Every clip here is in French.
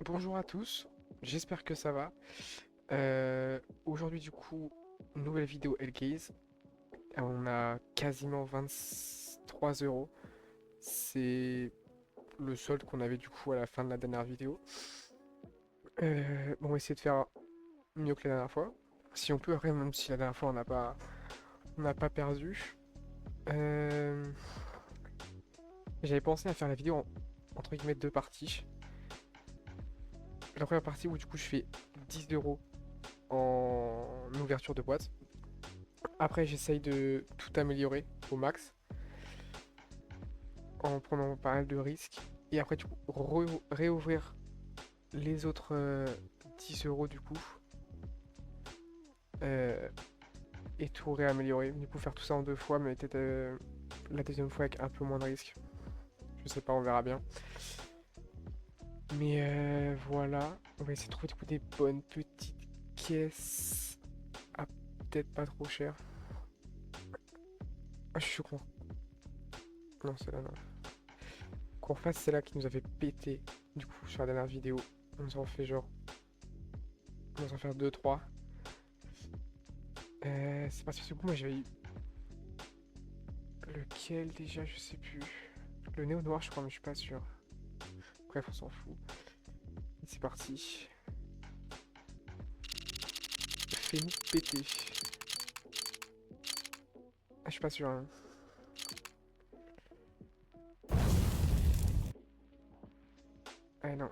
Bonjour à tous, j'espère que ça va. Aujourd'hui du coup, nouvelle vidéo Hellgaze. On a quasiment 23 euros. C'est le solde qu'on avait du coup à la fin de la dernière vidéo. Bon, on va essayer de faire mieux que la dernière fois. Si on peut, après, même si la dernière fois on n'a pas perdu. Euh, J'avais pensé à faire la vidéo en, entre guillemets, deux parties. La première partie où du coup je fais 10 euros en ouverture de boîte. Après, j'essaye de tout améliorer au max en prenant pas mal de risques. Et après, du coup, réouvrir les autres 10 euros du coup. euh, et tout réaméliorer. Du coup, faire tout ça en deux fois, mais peut-être la deuxième fois avec un peu moins de risques. Je sais pas, on verra bien. Mais voilà. On va essayer de trouver du coup des bonnes petites caisses. À peut-être pas trop cher. Ah, je suis con. Non, c'est là, non. Qu'on refasse celle-là qui nous avait pété. Du coup, sur la dernière vidéo. On s'en fait genre. On va s'en faire deux trois. C'est parce que du coup, moi j'avais eu. Lequel déjà? Je sais plus. Le néo noir, je crois, mais je suis pas sûr. Bref, on s'en fout. C'est parti. Fais-nous péter. Ah, je suis pas sûr, hein. Ah non.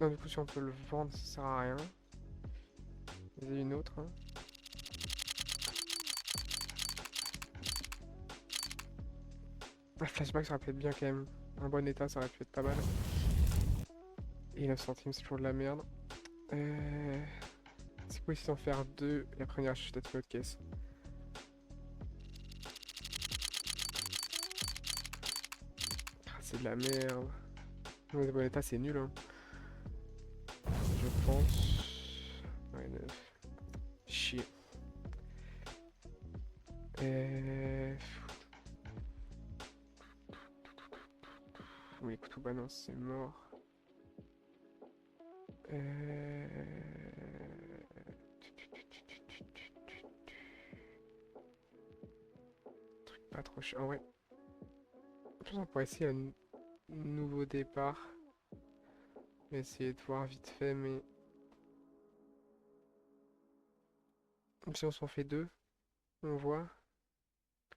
Non, du coup, si on peut le vendre, ça sert à rien. Il y en a une autre, hein. Un flashback, ça aurait pu être bien quand même. En bon état, ça aurait pu être pas mal. Et 9 centimes, c'est toujours de la merde. Euh... C'est quoi si d'en faire deux? Et après, on ira chercher peut-être une autre caisse. Ah, c'est de la merde. Le bon état, c'est nul, hein. Je pense. Ouais, 9. Chier. Euh... Mais écoute, bah non, c'est mort. Euh... Truc pas trop cher. Ah ouais. Je pense qu'on pourrait essayer un nouveau départ. Je vais essayer de voir vite fait, mais. Si on s'en fait deux, on voit.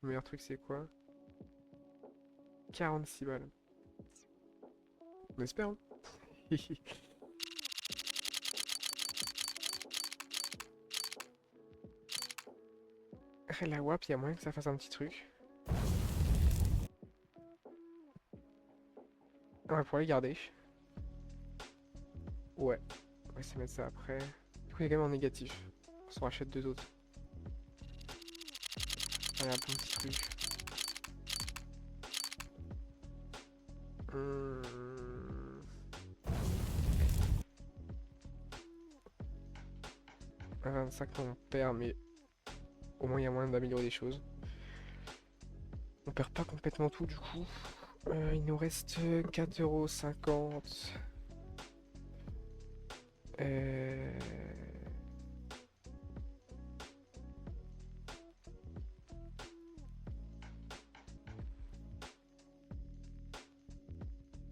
Le meilleur truc, c'est quoi? 46 balles. On espère, hein. La WAP, il y a moyen que ça fasse un petit truc. On va pouvoir les garder. Ouais. On va essayer de mettre ça après. Du coup, il est quand même en négatif. On s'en rachète deux autres. Allez, un bon petit truc. Hum... À 25, on perd, mais au moins il y a moyen d'améliorer des choses. On perd pas complètement tout du coup. Il nous reste 4,50 €. Euh...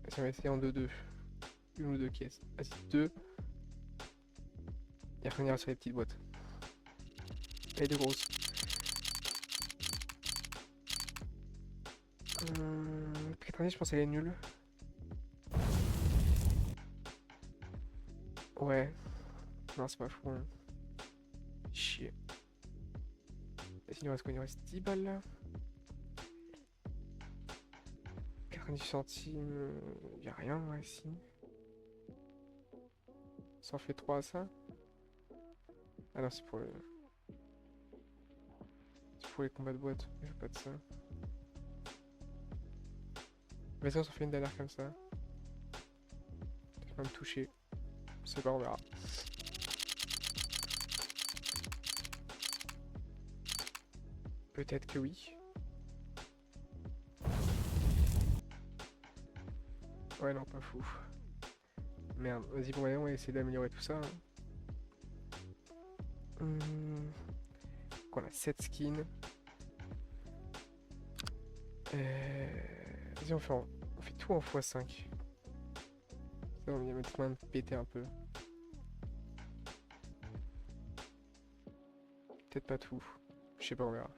Si on va essayer en 2-2. Une ou deux caisses. Vas-y, deux. Et après on ira sur les petites boîtes. Les deux grosses. Pétranier, je pense qu'elle est nulle. Ouais. Non, c'est pas fou, hein. Chier. Et il nous reste quoi? Il nous reste 10 balles là. 90 centimes. Y a rien moi ici. Ça en fait 3 à ça. Ah non, c'est pour les combats de boîte. Je veux pas de ça. Vas-y, on s'en fait une dernière comme ça. Je vais me toucher. Je sais pas, on verra. Peut-être que oui. Ouais, non, pas fou. Merde, vas-y, bon, allez, on va essayer d'améliorer tout ça. Donc on a 7 skins. Vas-y, on fait tout en x5. Ça, on va mettre moyen de péter un peu. Peut-être pas tout. Je sais pas, on verra.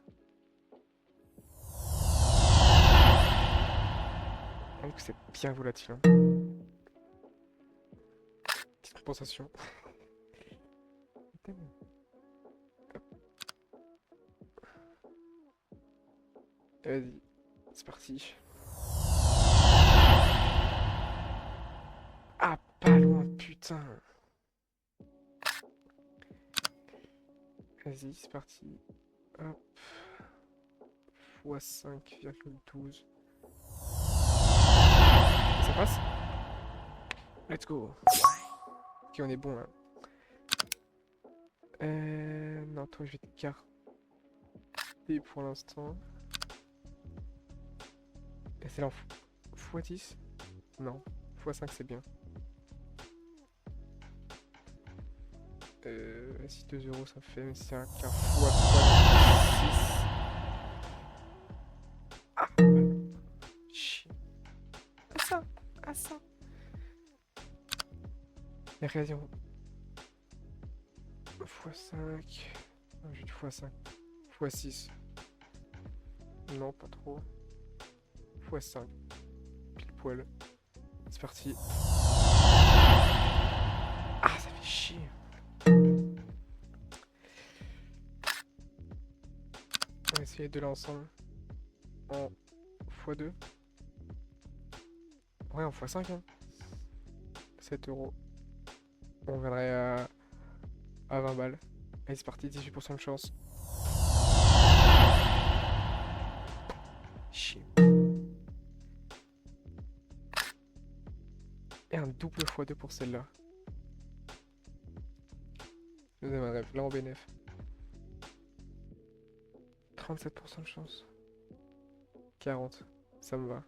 Je que c'est bien volatile. Hein. Petite compensation. Vas-y, c'est parti. Ah, pas loin, putain. Vas-y, c'est parti. Hop. x5,12. Ça passe? Let's go. Ok, on est bon là. Non, toi, je vais t'écarter pour l'instant. Et c'est là en x10? Non, x5 c'est bien. Si 2 euros ça fait, mais c'est un qu'un x6. Ah, chier. Ah ça, ah ça. Et raison. x5. Non, j'ai du x5. x6. Non, pas trop. x5. Pile poil. C'est parti. Ah, ça fait chier. On va essayer de l'ensemble. En x2. Ouais, en x5. Hein. 7 euros. On viendrait à 20 balles. Allez, c'est parti, 18% de chance. Chier. Et un double x2 pour celle-là. Deuxième rêve, là en bénéf. 37% de chance. 40. Ça me va.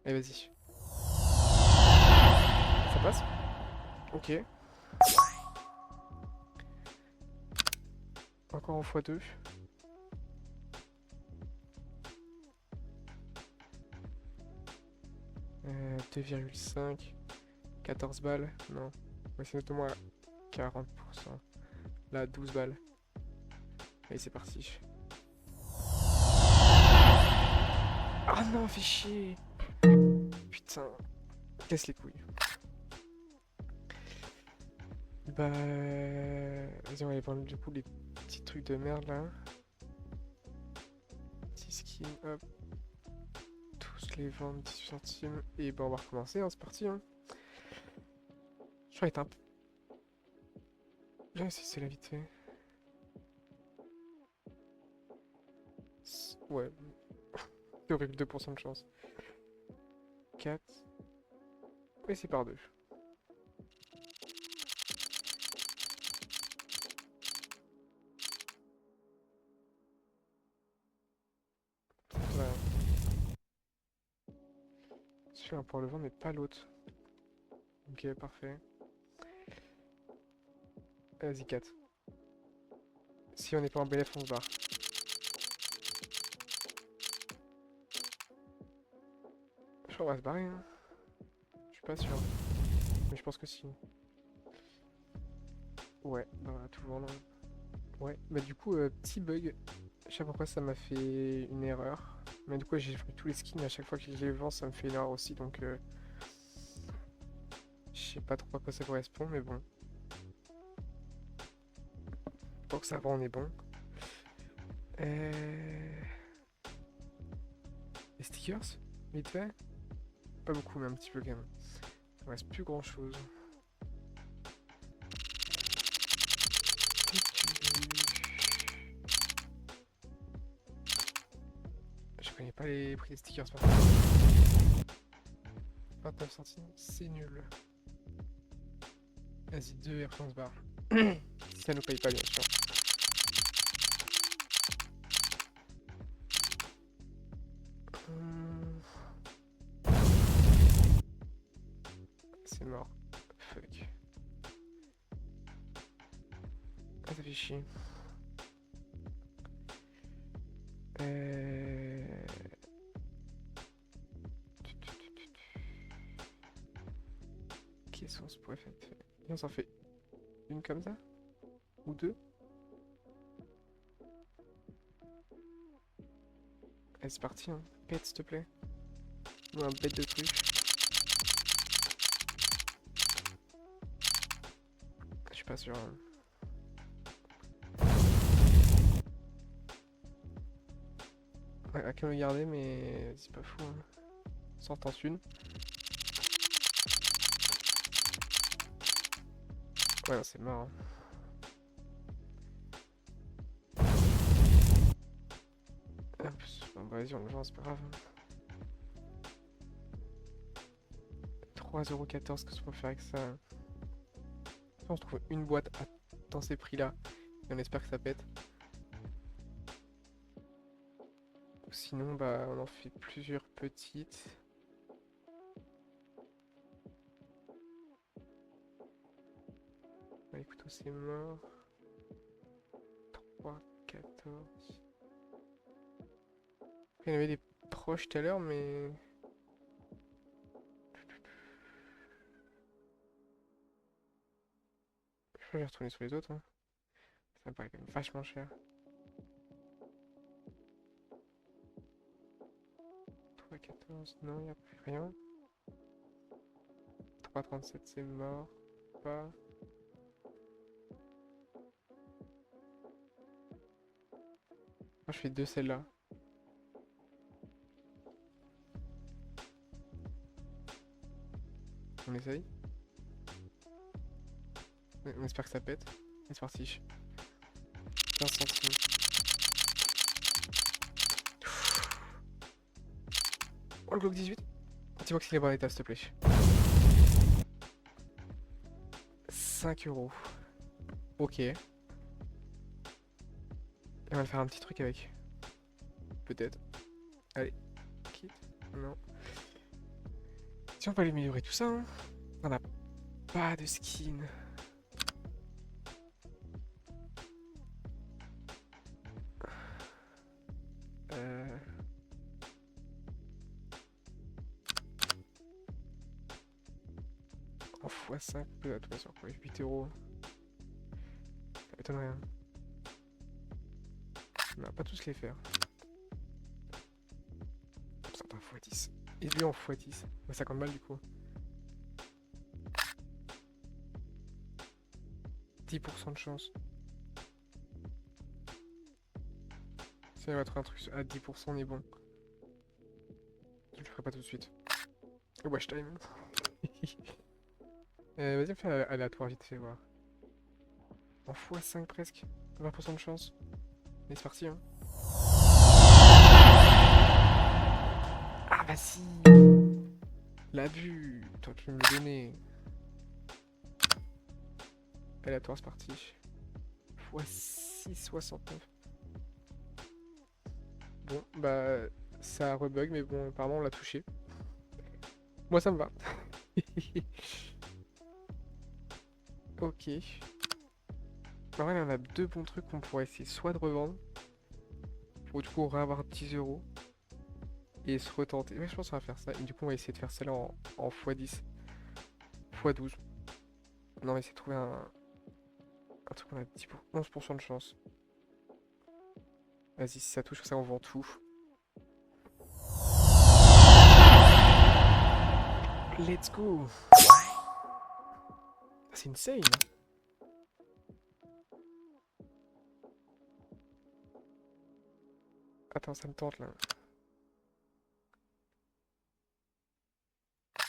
Allez, vas-y. Ça passe? Ok. Encore en x2. 2,5. 14 balles. Non. Ouais, c'est notamment à 40%. Là, 12 balles. Allez, c'est parti. Ah non, fais chier. Putain. Casse les couilles. Bah... Vas-y, on va aller prendre du coup les petits trucs de merde là. Petits skins, hop. Tous les vendre 18 centimes. Et bah on va recommencer, hein, c'est parti. Hein. Je crois qu'il est un peu... J'ai essayé la vite fait. Ouais. 0,2% de chance. 4. Et c'est par 2. Voilà. Celui-là pour le vendre mais pas l'autre. Ok, parfait. Vas-y, 4. Si on n'est pas en BF, on se barre. Je crois qu'on va se barrer, hein. Je suis pas sûr. Mais je pense que si. Ouais, bah on va tout vendre. Ouais, bah du coup, petit bug. Chaque fois ça m'a fait une erreur. Mais du coup, j'ai pris tous les skins. À chaque fois que je les vends, ça me fait une erreur aussi. Donc, je sais pas trop à quoi ça correspond, mais bon. Donc ça va, on est bon. Les stickers, vite fait. Pas beaucoup, mais un petit peu quand même. Il reste plus grand chose. Je connais pas les prix des stickers par contre. 29 centimes, c'est nul. Vas-y, 2 et après on se barre. Si ça nous paye pas, bien sûr. C'est mort. fuck. Ah, ça fait chier. Qu'est-ce qu'on se pourrait faire? Et on s'en fait une comme ça? Ou deux? Allez, c'est parti, hein. Pète, s'il te plaît. Ou un bête de truc. Je suis pas sûr. Hein. Ouais, à quand le garder, mais c'est pas fou. Hein. Sort en une. Ouais, c'est marrant. Bon, bah, vas-y, on le vend, c'est pas grave. 3,14€, qu'est-ce qu'on peut faire avec ça? On se trouve une boîte dans ces prix-là. Et on espère que ça pète. Sinon, bah, on en fait plusieurs petites. Bah, écoute, c'est mort. 3,14. Il y en avait des proches tout à l'heure, mais... Je vais retourner sur les autres. Hein. Ça me paraît quand même vachement cher. 3,14, non, il n'y a plus rien. 3,37, c'est mort. Pas. Moi, je fais deux celles-là. On essaye. On espère que ça pète. Et c'est parti. 15 centimes. Oh, le Glock 18. Dis-moi que c'est les bons états, s'il te plaît. 5€. Ok. Et on va faire un petit truc avec. Peut-être. Allez. Quitte. Non. Si on peut améliorer tout ça, hein. On n'a pas de skin. En x5, peut-être, toute façon, pour les 8€. Ça m'étonnerait. Hein. On va pas tous les faire. Certains x10. Et lui en x10. 50 balles du coup. 10% de chance. Si on va trouver un truc à 10%, on est bon. Je le ferai pas tout de suite. Watch time. Vas-y, on fait aléatoire vite fait voir. En x5 presque. 20% de chance. Mais c'est parti, hein. Ah bah si. L'abus. Toi, tu me le donnais. Aléatoire, c'est parti. x6, 69. Bon, bah, ça rebug, mais bon, apparemment, on l'a touché. Moi, ça me va. Ok. En vrai, on a deux bons trucs qu'on pourrait essayer soit de revendre, pour du coup, on va avoir 10€, et se retenter. Mais je pense qu'on va faire ça. Et du coup, on va essayer de faire celle-là en x10, x12. Non, on va essayer de trouver un truc qu'on a 11% de chance. Vas-y, si ça touche, ça on vend tout. Let's go. C'est insane. Attends, ça me tente là.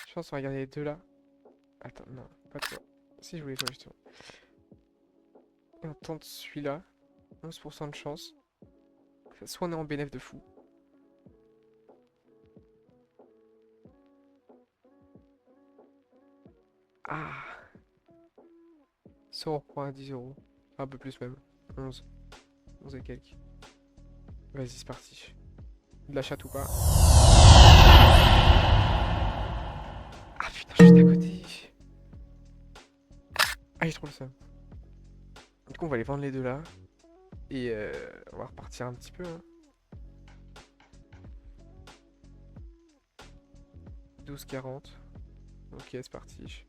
Je pense qu'on va regarder les deux là. Attends, non, pas toi. Si, je voulais toi justement. Et on tente celui-là. 11% de chance. Soit on est en bénéf de fou. Ah. Soit on reprend à 10€. Un peu plus même. 11. 11 et quelques. Vas-y, c'est parti. De la chatte ou pas? Ah putain, juste à côté. Ah, j'ai trop le seum. Du coup, on va les vendre les deux là. Et on va repartir un petit peu, hein. 12,40. Ok, c'est parti.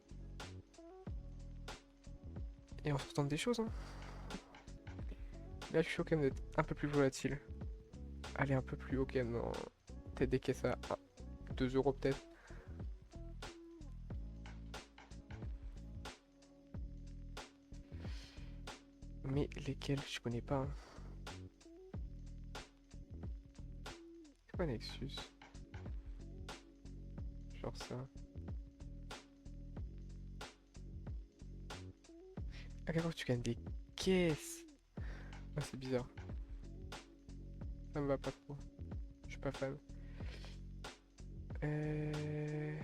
Et on se retente des choses, hein. Là, je suis chaud quand même d'être un peu plus volatile. Aller un peu plus haut quand même dans... Peut-être des caisses à 2 euros peut-être. Mais lesquels je connais pas, hein. C'est quoi Nexus? Genre ça. À quel point tu gagnes des caisses? Ah, c'est bizarre. Ça me va pas trop. Je suis pas fan. Euh...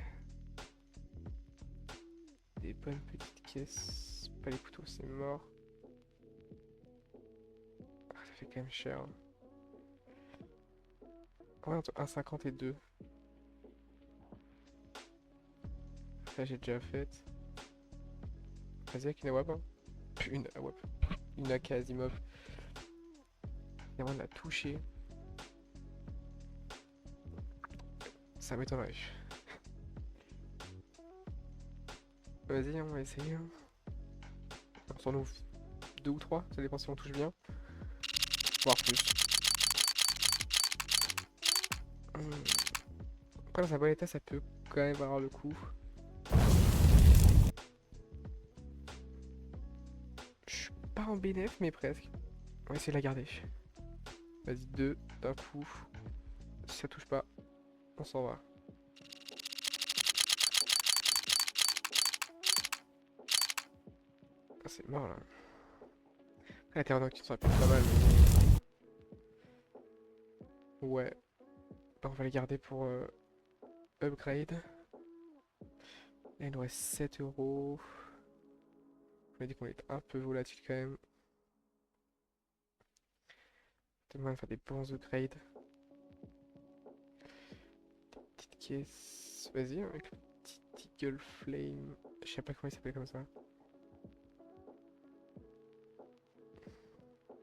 Des bonnes petites caisses. Pas les couteaux, c'est mort. Ah, ça fait quand même cher, hein. Ouais, entre 1,50 et 2. Ça, j'ai déjà fait. Vas-y, avec une AWP, hein. Une AWP. Une AK Asimov. Et on l'a touché. Ça m'étonnerait. Vas-y, on va essayer, hein. On s'en ouvre 2 ou 3, ça dépend si on touche bien. Voire plus. Après, dans un bon état, ça peut quand même valoir le coup. Je suis pas en bénéf, mais presque. On va essayer de la garder. Vas-y, 2 d'un coup. Si ça touche pas, on s'en va. Ah, c'est mort là. Ah, la terre nocturne, ça va peut-être pas mal, mais... Ouais. Bah, on va les garder pour upgrade. Là, il nous reste 7 euros. On a dit qu'on était un peu volatile quand même. Peut-être moyen de faire des bons upgrades. Petite caisse. Vas-y, avec le petit Eagle Flame. Je sais pas comment il s'appelle comme ça.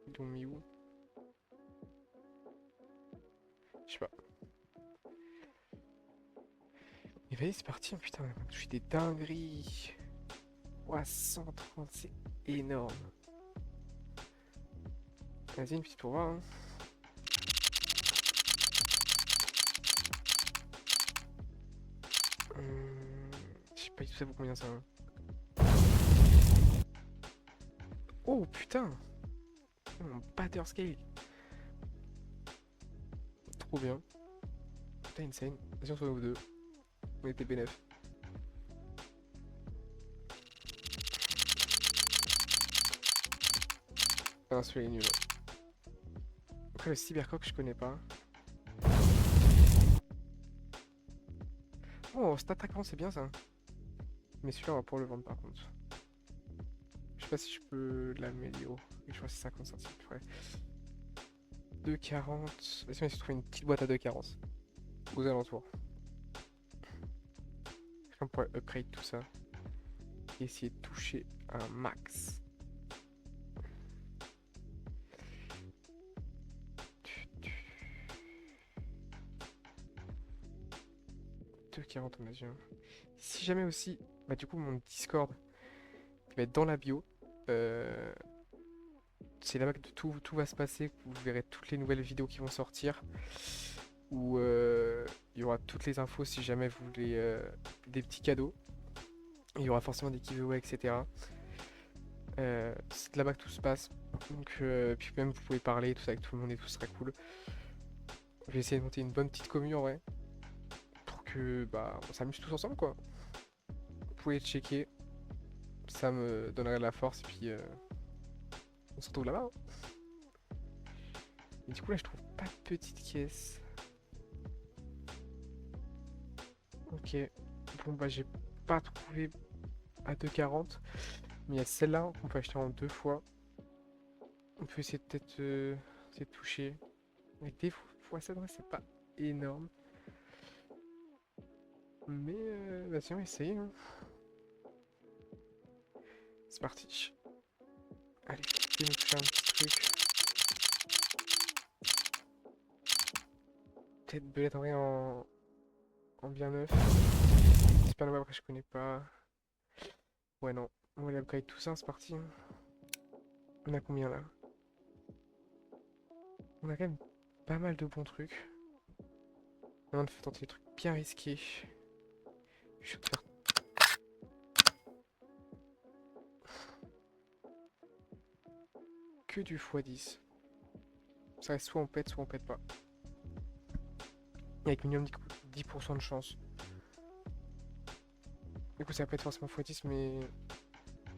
Ils l'ont mis où? Je sais pas. Et vas-y, c'est parti, hein, putain, on a touché des dingueries. Ouah, 130, c'est énorme. Vas-y, une petite pour voir, hein. Je sais pas du tout ça vaut combien ça, hein. Oh putain! Mon Battle Scale! Trop bien. Putain, insane. Vas-y, on se retrouve deux. On était bénef. Ah, celui-là est nul. Après, le Cybercoq, je connais pas. Oh, cet attaquant, c'est bien ça. Mais celui-là, on va pouvoir le vendre par contre. Je sais pas si je peux l'améliorer. Je crois que c'est 50 centimes près. 2,40. Vas-y, on va essayer de trouver une petite boîte à 2,40. Aux alentours. On pourrait upgrade tout ça. Et essayer de toucher un max. 2,40 on a dit, hein. Si jamais aussi, bah du coup mon Discord qui va être dans la bio. Euh, c'est là-bas que tout va se passer, que vous verrez toutes les nouvelles vidéos qui vont sortir. Où il y aura toutes les infos si jamais vous voulez des petits cadeaux. Il y aura forcément des giveaways, etc. C'est là-bas que tout se passe. Donc, puis même vous pouvez parler tout ça avec tout le monde et tout, ce serait cool. Je vais essayer de monter une bonne petite commune en vrai. Pour que bah on s'amuse tous ensemble quoi. Vous pouvez checker. Ça me donnerait de la force et puis on se retrouve là-bas, hein. Et du coup là je trouve pas de petite caisse. Ok. Bon bah j'ai pas trouvé à 2,40. Mais il y a celle-là qu'on peut acheter en 2 fois. On peut essayer de peut-être essayer de toucher. Avec des fois ça c'est pas énorme. Mais vas-y on va essayer, hein. C'est parti. Allez, je vais nous faire un petit truc. Peut-être belette en vrai en bien neuf. Super Nova, après je connais pas. Ouais, non. On va aller upgrade tout ça, c'est parti. On a combien là? On a quand même pas mal de bons trucs. Maintenant, on fait tenter des trucs bien risqués. Je vais te faire. Que du x10. Ça reste soit on pète pas. Et avec minimum 10% de chance. Du coup, ça va pas être forcément x10, mais.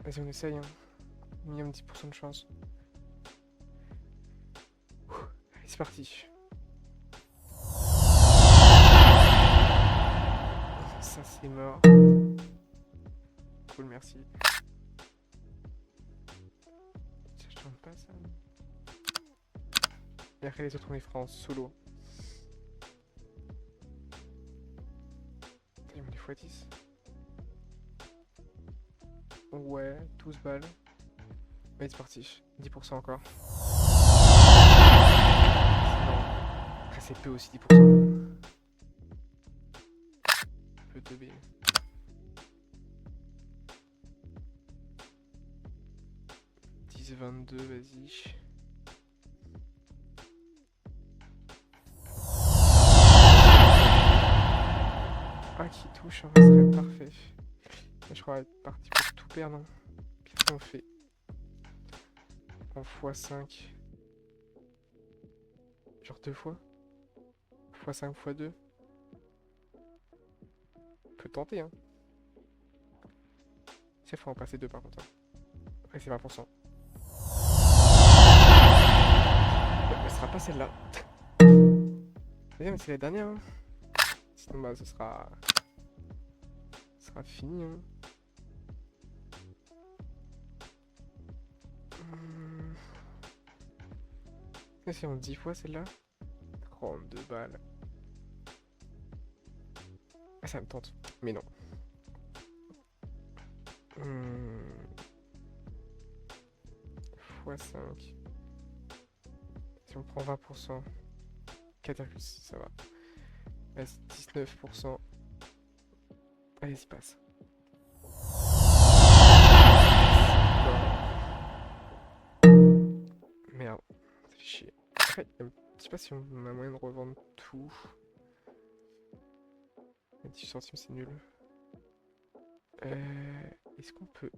Vas-y, on essaye. Hein. Minimum 10% de chance. Allez, c'est parti. Ça, c'est mort. Cool, merci. Ça, je tente pas ça. Et après, les autres, on les fera en solo. T'as eu des x10. Ouais, 12 balles. Allez, c'est parti. 10% encore. Non. Après, c'est peu aussi, 10%. Peu de B. 10, 22, vas-y. Ah, qui touche, en vrai, ce serait parfait. Je crois être parti pour tout perdre. Hein. Puis après, on fait en x5. Genre 2 fois. x5, x2. On peut tenter, hein. Cette fois, on passer 2 par contre. Hein. Après, c'est 20%. Elle sera pas celle-là. Mais c'est la dernière. Hein. Sinon, bah, ce sera fini. Hein. C'est en 10 fois celle-là. 32 balles. Ah, ça me tente. Mais non. x5. Si on prend 20%. 4,6, ça va. Vas-y, 19%. Allez-y, passe. Merde, ça fait chier. Après, je sais pas si on a moyen de revendre tout. 18 centimes, c'est nul. Est-ce qu'on peut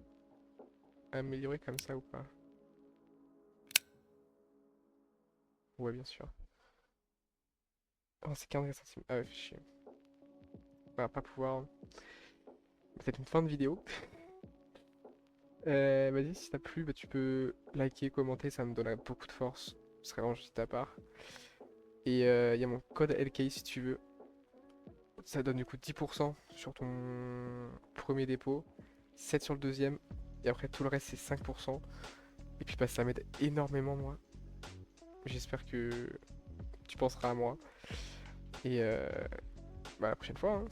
améliorer comme ça ou pas? Ouais, bien sûr. Oh, c'est 15 centimes. Ah ouais, fait chier. On va pas pouvoir. Peut-être une fin de vidéo. Vas-y, si t'as plu, bah, tu peux liker, commenter, ça me donnerait beaucoup de force. Ce serait vraiment juste de ta part. Et il y a mon code LK si tu veux. Ça donne du coup 10% sur ton premier dépôt, 7 sur le deuxième, et après tout le reste c'est 5%. Et puis bah, ça m'aide énormément moi. J'espère que tu penseras à moi. Et bah, à la prochaine fois. Hein.